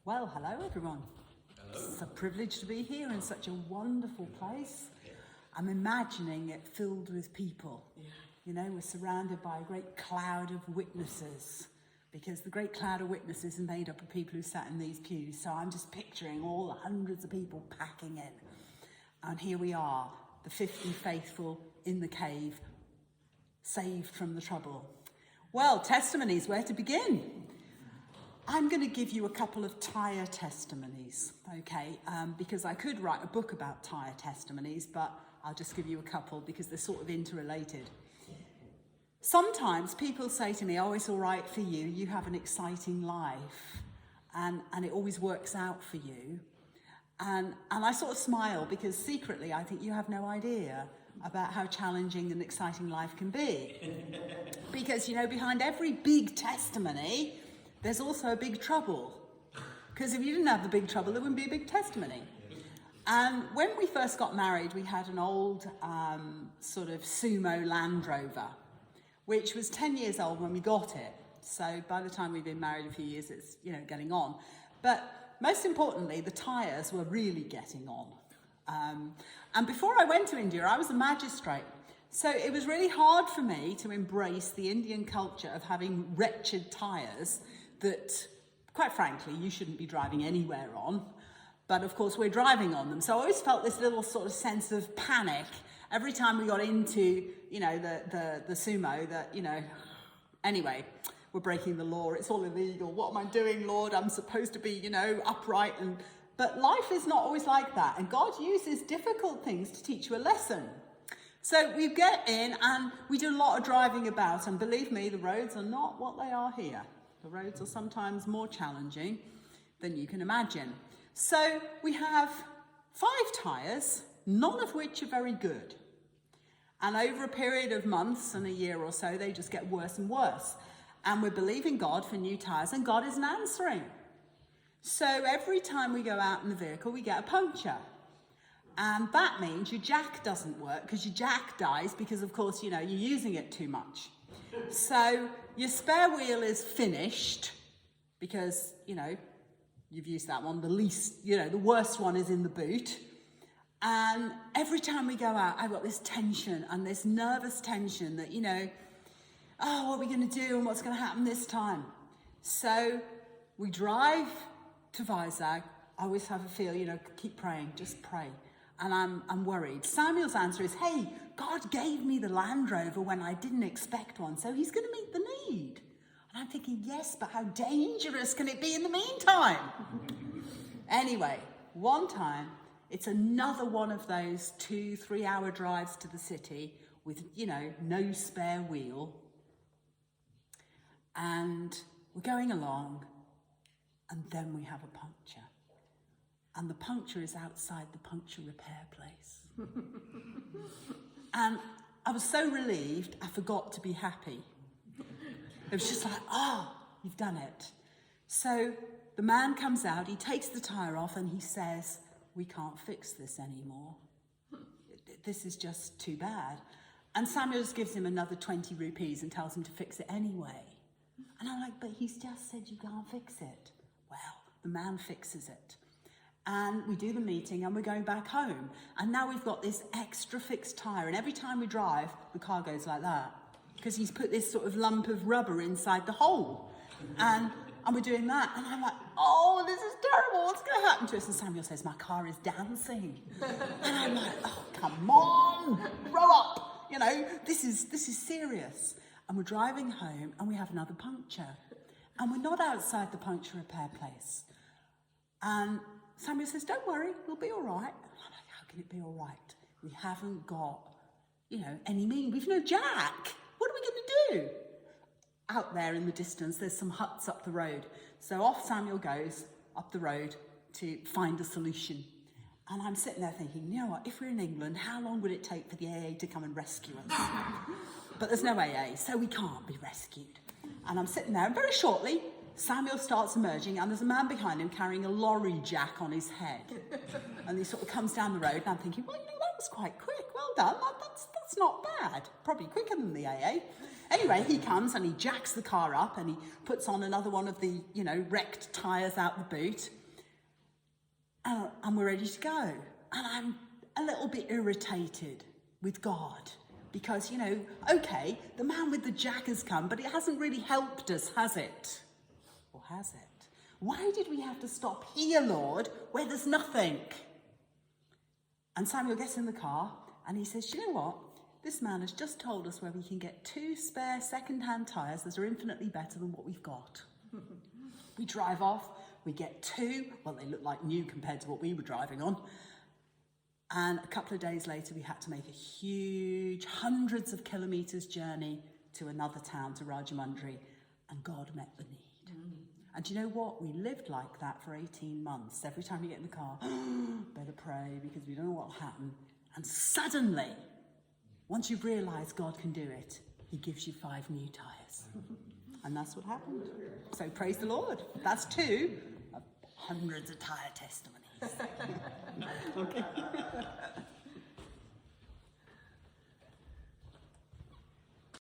Well, hello everyone. Hello. It's a privilege to be here in such a wonderful place. I'm imagining it filled with people. You know, we're surrounded by a great cloud of witnesses, because the great cloud of witnesses is made up of people who sat in these pews. So I'm just picturing all the hundreds of people packing in. And here we are, the 50 faithful in the cave, saved from the trouble. Well, testimonies, where to begin? I'm going to give you a couple of Tyre testimonies, okay? Because I could write a book about Tyre testimonies, but I'll just give you a couple because they're sort of interrelated. Sometimes people say to me, oh, it's all right for you. You have an exciting life and it always works out for you. And I sort of smile because secretly I think you have no idea about how challenging and exciting life can be. Because, you know, behind every big testimony, there's also a big trouble. Because if you didn't have the big trouble, there wouldn't be a big testimony. And when we first got married, we had an old sort of sumo Land Rover, which was 10 years old when we got it. So by the time we've been married a few years, it's, you know, getting on. But most importantly, the tyres were really getting on. And before I went to India, I was a magistrate. So it was really hard for me to embrace the Indian culture of having wretched tyres that, quite frankly, you shouldn't be driving anywhere on. But of course, we're driving on them. So I always felt this little sort of sense of panic every time we got into, you know, the sumo that, you know, anyway, we're breaking the law. It's all illegal. What am I doing, Lord? I'm supposed to be, you know, upright. But life is not always like that. And God uses difficult things to teach you a lesson. So we get in and we do a lot of driving about. And believe me, the roads are not what they are here. The roads are sometimes more challenging than you can imagine. So we have 5 tyres, none of which are very good. And over a period of months and a year or so, they just get worse and worse. And we're believing God for new tyres, and God isn't answering. So every time we go out in the vehicle, we get a puncture. And that means your jack doesn't work because your jack dies because, of course, you know, you're using it too much. So your spare wheel is finished because, you know, you've used that one. The least, you know, the worst one is in the boot. And every time we go out, I've got this tension and this nervous tension that, you know, oh, what are we going to do and what's going to happen this time? So we drive to Vizag. I always have a feel, you know, keep praying, just pray. And I'm worried. Samuel's answer is, hey, God gave me the Land Rover when I didn't expect one, so he's going to meet the need. And I'm thinking, yes, but how dangerous can it be in the meantime? Anyway, one time, it's another one of those 2-3 hour drives to the city with, you know, no spare wheel. And we're going along, and then we have a puncture. And the puncture is outside the puncture repair place. And I was so relieved, I forgot to be happy. It was just like, oh, you've done it. So the man comes out, he takes the tyre off and he says, we can't fix this anymore. This is just too bad. And Samuel just gives him another 20 rupees and tells him to fix it anyway. And I'm like, but he's just said you can't fix it. Well, the man fixes it. And we do the meeting and we're going back home. And now we've got this extra fixed tyre. And every time we drive, the car goes like that. Because he's put this sort of lump of rubber inside the hole. And we're doing that. And I'm like, oh, this is terrible. What's going to happen to us? And Samuel says, my car is dancing. And I'm like, oh, come on, grow up. You know, this is serious. And we're driving home and we have another puncture. And we're not outside the puncture repair place. And Samuel says, don't worry, we'll be all right. And I'm like, how can it be all right? We haven't got, you know, any means. We've no jack. What are we going to do? Out there in the distance, there's some huts up the road. So off Samuel goes up the road to find a solution. And I'm sitting there thinking, you know what, if we're in England, how long would it take for the AA to come and rescue us? But there's no AA, so we can't be rescued. And I'm sitting there, and very shortly, Samuel starts emerging, and there's a man behind him carrying a lorry jack on his head. And he sort of comes down the road, and I'm thinking, well, you know, that was quite quick. Well done. That's not bad. Probably quicker than the AA. Anyway, he comes and he jacks the car up and he puts on another one of the, wrecked tyres out the boot. And we're ready to go. And I'm a little bit irritated with God because, okay, the man with the jack has come, but it hasn't really helped us, has it? Or has it? Why did we have to stop here, Lord, where there's nothing? And Samuel gets in the car and he says, you know what? This man has just told us where we can get 2 spare second-hand tyres that are infinitely better than what we've got. We drive off, we get 2, well, they look like new compared to what we were driving on. And a couple of days later, we had to make a huge, hundreds of kilometres journey to another town, to Rajamundry, and God met the need. And do you know what? We lived like that for 18 months. Every time we get in the car, better pray because we don't know what will happen. And suddenly, once you've realised God can do it, he gives you 5 new tyres. And that's what happened. So praise the Lord. That's 2 of hundreds of tyre testimonies. Okay.